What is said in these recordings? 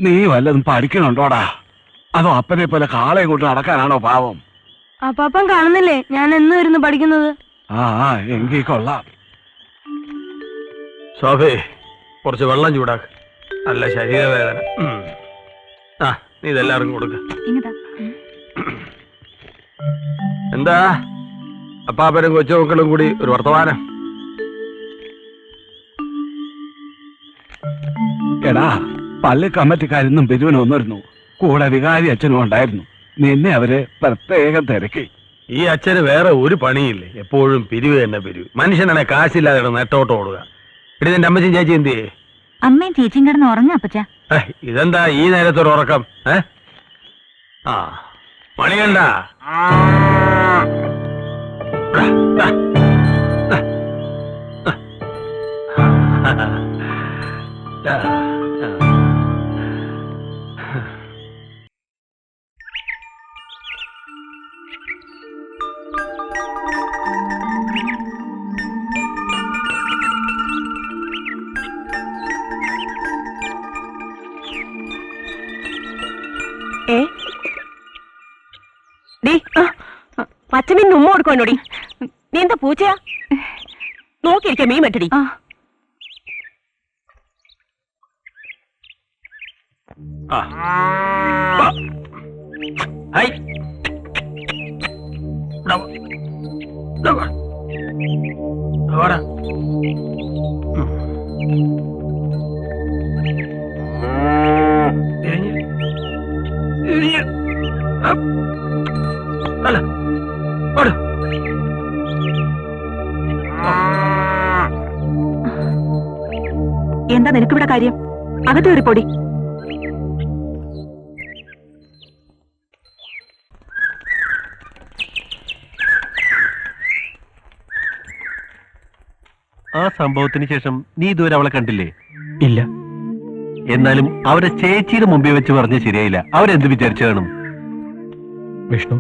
നീ വല്ലതും പഠിക്കണുണ്ടോടാ? അതോ അപ്പനെ പോലെ കാളയെ കൊണ്ട് നടക്കാനാണോ പാവം? അപ്പാപ്പൻ കാണുന്നില്ലേ ഞാൻ എന്ന് വരുന്നു പഠിക്കുന്നത്? ആ എങ്കി കൊള്ളാം. സോഫേ, കുറച്ച് വെള്ളം ചൂടാക്ക്. നല്ല ശരീരവേദന. ആ, നീ ഇതെല്ലാവർക്കും കൊടുക്ക. എന്താ അപ്പാപ്പനും കൊച്ചുമക്കളും കൂടി ഒരു വർത്തമാനം? എടാ, പള്ളി കമ്മിറ്റിക്കാരിന്നും പിരിവിന് വന്നിരുന്നു. കൂടെ വികാരി അച്ഛനും ഉണ്ടായിരുന്നു. നിന്നെ അവര് പ്രത്യേകം തിരക്കി. ഈ അച്ഛന് വേറെ ഒരു പണിയില്ലേ, എപ്പോഴും പിരിവ് തന്നെ പിരിവ്. മനുഷ്യനാണെ കാശില്ലാതെ നെട്ടോട്ട് ഓടുക. ഇടി നിന്റെ അമ്മച്ചും ചേച്ചി എന്ത് ചെയ്യേ? അമ്മയും ചേച്ചിയും കിടന്ന് ഉറങ്ങാ അപ്പച്ച. ഇതെന്താ ഈ നേരത്തൊരു ഉറക്കം? ആ മണികണ്ട. പച്ചമീൻ ഉമ്മ കൊടുക്കോടി. നീ എന്താ പൂച്ചയാ? നോക്കിയിരിക്ക മീൻ വെട്ടടി. എന്താ നിനക്കിവിടെ കാര്യം? അകത്ത് കയറിപ്പൊടി. ആ സംഭവത്തിന് ശേഷം നീ ഇതുവരെ അവളെ കണ്ടില്ലേ? ഇല്ല. എന്നാലും അവരെ ചേച്ചിയുടെ മുമ്പിൽ വെച്ച് പറഞ്ഞ ശരിയായില്ല. അവരെന്ത് വിചാരിച്ചു കാണും? വിഷ്ണു,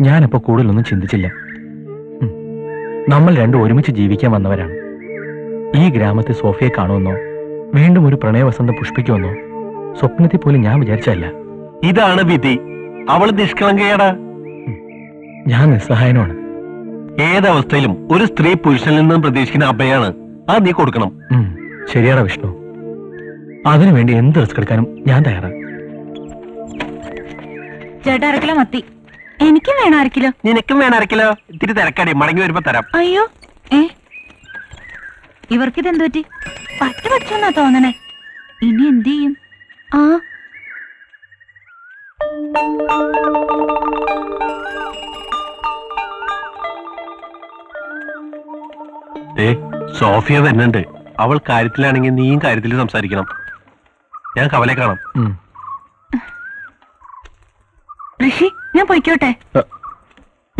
ഞാനപ്പോ കൂടുതലൊന്നും ചിന്തിച്ചില്ല. നമ്മൾ രണ്ടും ഒരുമിച്ച് ജീവിക്കാൻ വന്നവരാണ്. ഈ ഗ്രാമത്തിൽ സോഫിയെ കാണുമെന്നോ വീണ്ടും ഒരു പ്രണയവസന്തം പുഷ്പിക്കുമെന്നോ സ്വപ്നത്തിൽ പോലും ഞാൻ വിചാരിച്ചല്ല. ഇതാണ് വിധി. അവള് നിഷ്കളങ്കയാടാ. ഞാൻ നിസ്സഹായനമാണ്. ഏതവസ്ഥയിലും ഒരു സ്ത്രീ പുരുഷനിൽ നിന്നും പ്രതീക്ഷിക്കുന്ന അഭയാണ്. അത് നീ കൊടുക്കണം. ശരിയാടാ വിഷ്ണു. അതിനുവേണ്ടി എന്ത് റിസ്ക് എടുക്കാനും ഞാൻ തയ്യാറാണ്. ചേട്ടാ, 1 കിലോ മത്തി. എനിക്കും വേണം 1 കിലോ. നിനക്കും വേണം 1 കിലോ. ഇത്തിരി തിരക്കാടി, മടങ്ങി വരുമ്പോ തരാം. അയ്യോ, ഇവർക്കിതെന്തു പറ്റി? പറ്റുന്നാ തോന്നണേ. ഇനി എന്ത് ചെയ്യും? സോഫിയ വരുന്നുണ്ട്. അവൾ കാര്യത്തിലാണെങ്കിൽ നീയും കാര്യത്തിൽ സംസാരിക്കണം. ഞാൻ കവലെ കാണാം. ഋഷി, ഞാൻ പൊയ്ക്കോട്ടെ.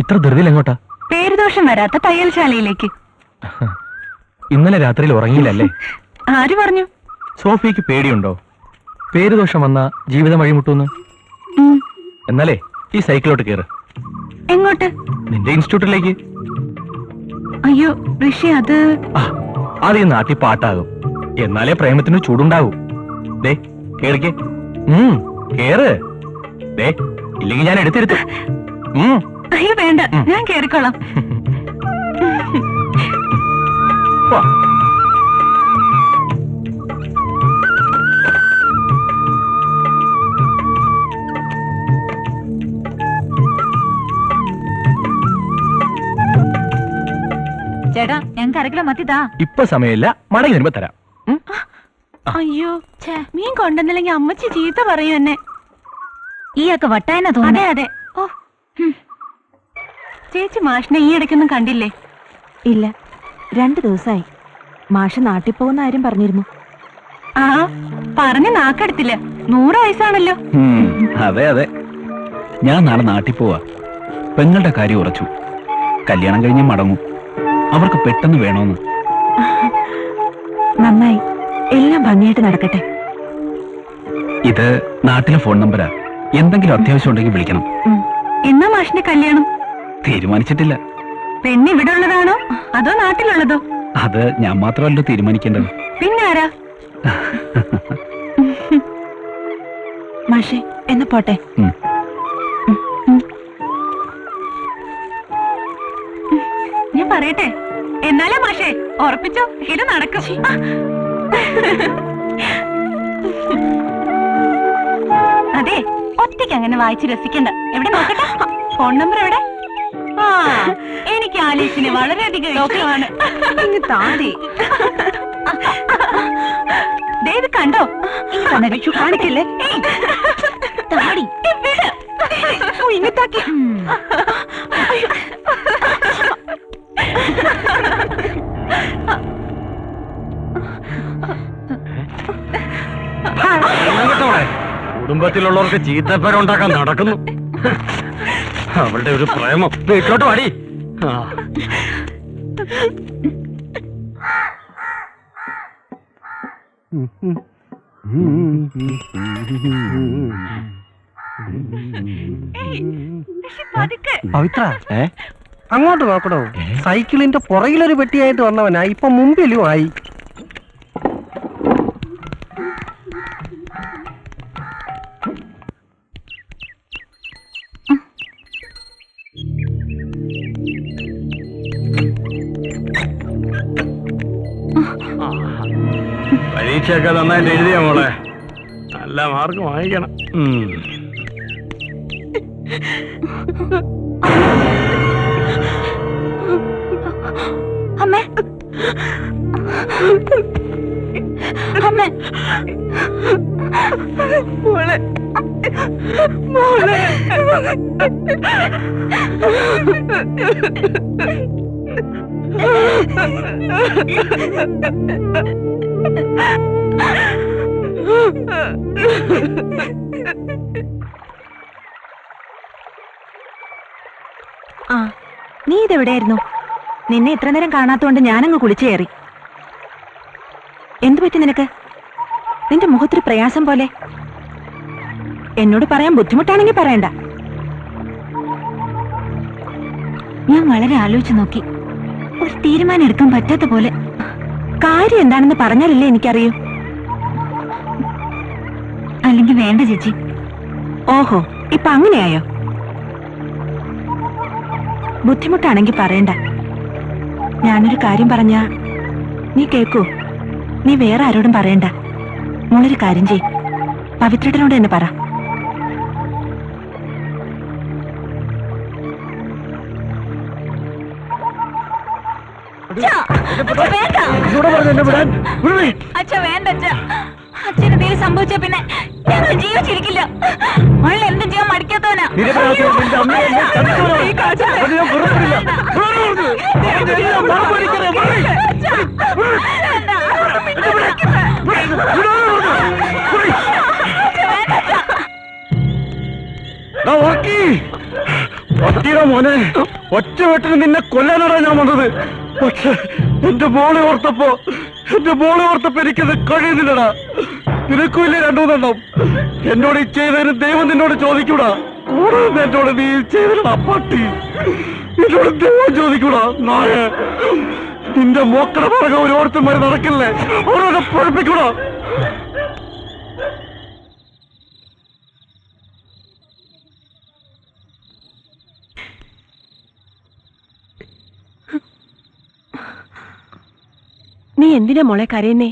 ഇത്ര ധൃതിയിൽ എങ്ങോട്ടാ? പേരുദോഷം വരാത്ത തയ്യൽശാലയിലേക്ക്. ഇന്നലെ രാത്രിയിൽ ഉറങ്ങിയില്ലല്ലേ? ആര് പറഞ്ഞു? സോഫിയക്ക് പേടിയുണ്ടോ? പേരുദോഷം വന്ന ജീവിതം വഴിമുട്ടൂന്ന്? എന്നാലേ ഈ സൈക്കിളോട്ട് കയറ്. എങ്ങോട്ട്? നിന്റെ ഇൻസ്റ്റിറ്റ്യൂട്ടിലേക്ക്. അയ്യോ ഋഷി, അത് ഈ നാട്ടിൽ പാട്ടാകും. എന്നാലേ പ്രേമത്തിന് ചൂടുണ്ടാകൂ. ദേ കേറിക്കേ. കേറ്. ദേ ഇല്ലെങ്കിൽ ഞാൻ എടുത്തെടുത്തു. അയ്യോ വേണ്ട, ഞാൻ കേറിക്കോളാം. ചേട്ടാ, ഞങ്ങൾക്ക് 1 കിലോ മത്തി താ. ഇപ്പൊ സമയമില്ല, മടങ്ങി വരുമ്പോ തരാം. അയ്യോ, മീൻ കൊണ്ടുവന്നില്ലെങ്കിൽ അമ്മച്ചി ചീത്ത പറയൂ എന്നെ. ഈയൊക്കെ വട്ടായെന്നാ തോന്നുന്നു. അതെ. ഓ, ചേച്ചി മാഷിനെ ഈ ഇടയ്ക്കൊന്നും കണ്ടില്ലേ? ഇല്ല, 2 ദിവസമായി. മാഷ് നാട്ടിൽ പോകുന്ന ആരും പറഞ്ഞിരുന്നു. പറഞ്ഞ് നാക്കെടുത്തില്ല. 100 വയസ്സാണല്ലോ. അതെ. ഞാൻ നാളെ നാട്ടിൽ പോവാ. പെങ്ങളുടെ കാര്യം ഉറച്ചു. കല്യാണം കഴിഞ്ഞ് മടങ്ങും. അവർക്ക് പെട്ടെന്ന് വേണോന്ന്. നന്നായി, എല്ലാം ഭംഗിയായിട്ട് നടക്കട്ടെ. ഇത് നാട്ടിലെ ഫോൺ നമ്പരാ. എന്തെങ്കിലും അത്യാവശ്യം ഉണ്ടെങ്കിൽ വിളിക്കണം. എന്നാ മാഷിന്റെ കല്യാണം? തീരുമാനിച്ചിട്ടില്ല. പെണ്ണ് ഇവിടെ ഉള്ളതാണോ അതോ നാട്ടിലുള്ളതോ? അത് ഞാൻ മാത്രമല്ലോ തീരുമാനിക്കേണ്ടത്. പിന്നെ ആരാ? മാഷെ എന്നാ പോട്ടെ. ഞാൻ പറയട്ടെ? എന്നാലേ മാഷേ, ഉറപ്പിച്ചോ, ഇത് നടക്കും. അതെ, ഒറ്റയ്ക്ക് അങ്ങനെ വായിച്ച് രസിക്കണ്ട. എവിടെ നോക്കട്ടെ, ഫോൺ നമ്പർ എവിടെ? ആ, എനിക്ക് ആലീസിന് വളരെയധികം ഇഷ്ടമാണ്. താടി ഇത് കണ്ടോ? കാണിക്കല്ലേ? താടി ഇങ്ങത്താക്കി. കുടുംബത്തിലുള്ളവർക്ക് ചീത്തപ്പേരുണ്ടാക്കാൻ നടക്കുന്നു. അവളുടെ ഒരു പ്രേമം. വീട്ടിലോട്ട് പാടി. പവിത്ര, അങ്ങോട്ട് നോക്കണോ? സൈക്കിളിന്റെ പുറകിലൊരു പെട്ടിയായിട്ട് വന്നവനാ, ഇപ്പൊ മുമ്പിലും ആയി. പരീക്ഷയൊക്കെ നന്നായിട്ട് എഴുതിയ മോളെ, നല്ല മാർക്ക് വാങ്ങിക്കണം. അമ്മേ, അമ്മേ, മോളെ മോളെ ആ, നീ ഇതെവിടെയായിരുന്നു? നിന്നെ ഇത്ര നേരം കാണാത്തോണ്ട് ഞാനങ്ങ് കുളിച്ചു കയറി. എന്തു പറ്റി നിനക്ക്? നിന്റെ മുഖത്തൊരു പ്രയാസം പോലെ. എന്നോട് പറയാൻ ബുദ്ധിമുട്ടാണെങ്കിൽ പറയണ്ട. ഞാൻ വളരെ ആലോചിച്ചു നോക്കി. ഒരു തീരുമാനം എടുക്കാൻ പറ്റാത്ത പോലെ. കാര്യം എന്താണെന്ന് പറഞ്ഞാലല്ലേ എനിക്കറിയൂ. അല്ലെങ്കിൽ വേണ്ട ചേച്ചി. ഓഹോ, ഇപ്പൊ അങ്ങനെയായോ? ബുദ്ധിമുട്ടാണെങ്കിൽ പറയണ്ട. ഞാനൊരു കാര്യം പറഞ്ഞ നീ കേക്കൂ. നീ വേറെ ആരോടും പറയണ്ട. മോളൊരു കാര്യം ചെയ്, പവിത്രനോട് തന്നെ പറ. അച്ഛന് തീരെ സംഭവിച്ച പിന്നെ ഞങ്ങൾ ജീവിച്ചിരിക്കില്ല. അവൾ എന്ത് ചെയ്യാൻ മടിക്കാത്തവനാ. മോനെ, ഒറ്റ വെട്ടിന് നിന്നെ കൊല്ലാനാണ് ഞാൻ വന്നത്. പക്ഷെ എന്റെ മോളെ ഓർത്തപ്പോ എനിക്കത് കഴിയുന്നില്ലടാ. നിനക്കും ഇല്ലേ രണ്ടു മൂന്നെണ്ണം. എന്നോട് ഈ ചെയ്തതിന് ദൈവം നിന്നോട് ചോദിക്കൂടാ. കൂടുതൽ എന്നോട് നീ ചെയ്തിടാ പട്ടി. എന്നോട് ദൈവം ചോദിക്കൂടാ നായ. നിന്റെ മോക്കട പറക ഓരോരുത്തന്മാര് നടക്കില്ലേ, ഓരോരെ പഠിപ്പിക്കൂടാ. നീ എന്തിനാ മോളെ കരയുന്നേ?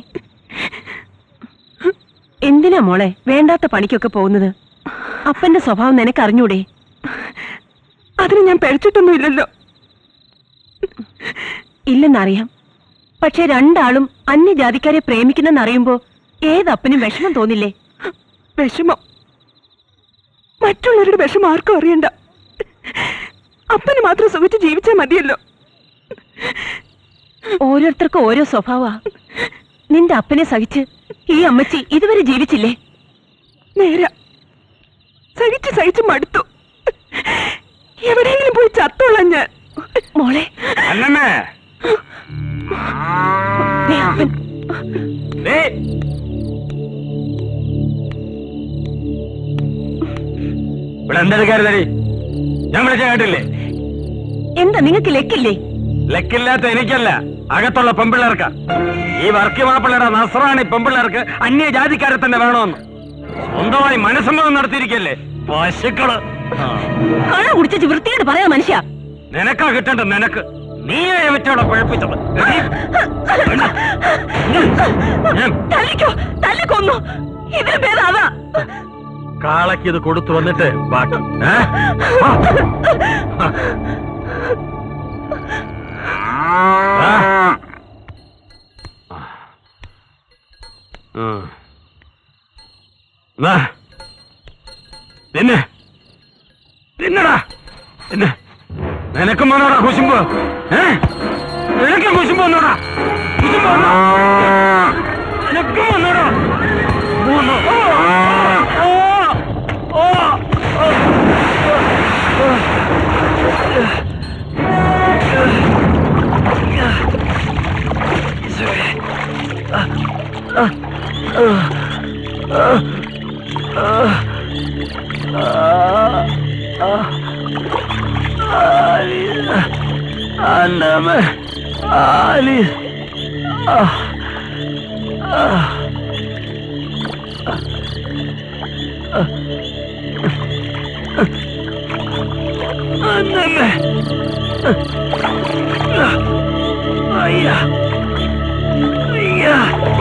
എന്തിനാ മോളെ വേണ്ടാത്ത പണിക്കൊക്കെ പോകുന്നത്? അപ്പന്റെ സ്വഭാവം നിനക്ക് അറിഞ്ഞൂടെ? അതിന് ഞാൻ പഴിച്ചിട്ടൊന്നുമില്ലല്ലോ. ഇല്ലെന്നറിയാം. പക്ഷെ രണ്ടാളും അന്യജാതിക്കാരെ പ്രേമിക്കുന്നെന്നറിയുമ്പോ ഏതപ്പനും വിഷമം തോന്നില്ലേ? വിഷമം? മറ്റുള്ളവരുടെ വിഷമം ആർക്കും അറിയണ്ട. അപ്പന് മാത്രം സുഖിച്ച് ജീവിച്ചാൽ മതിയല്ലോ. ഓരോരുത്തർക്കും ഓരോ സ്വഭാവാ. നിന്റെ അപ്പനെ സഹിച്ച് ഈ അമ്മച്ചി ഇതുവരെ ജീവിച്ചില്ലേ? നേരാ, സഹിച്ച് മടുത്തു. എവിടെയെങ്കിലും പോയി ചത്തോളാം ഞാൻ. മോളെ അപ്പൻ ഇവിടെ എന്തെടുക്കാരുതടി? ഞാൻ വിളിച്ച കേട്ടില്ലേ? എന്താ നിങ്ങൾക്ക് ലെക്കില്ലേ? ലക്കില്ലാത്ത എനിക്കല്ല, അകത്തുള്ള പെമ്പിള്ളേർക്ക. ഈ വർക്കി മാപ്പിള്ളയുടെ നസ്രാണി പെമ്പിള്ളേർക്ക് അന്യജാതിക്കാരെ തന്നെ വേണമെന്ന്. സ്വന്തമായി മനസ്സമ്മതം നടത്തിയിരിക്കല്ലേ പശുക്കള്. കഴ കുടിച്ചു വൃത്തിയോട് പറയാ മനുഷ്യ. നിനക്കാ കിട്ടണ്ട, നിനക്ക്. നീയെ വെച്ചോടെ കുഴപ്പിച്ചത്. തല്ലിക്കോ, തല്ലിക്കൊന്നു. ഇതിന് പേരാവാ. കാളയ്ക്ക് ഇത് കൊടുത്തു വന്നിട്ട് ബാക്കി. പിന്നെ തിന്നടാ, പിന്നെ നിനക്കും വന്നോടാ കുശുമ്പ്. നിനക്കും കുശുമ്പ് വന്നോടാ, കുശുമ്പ് വന്നോ, നിനക്കും വന്നോടാ. Andame, Alice. Andame. Ayah. Ayah.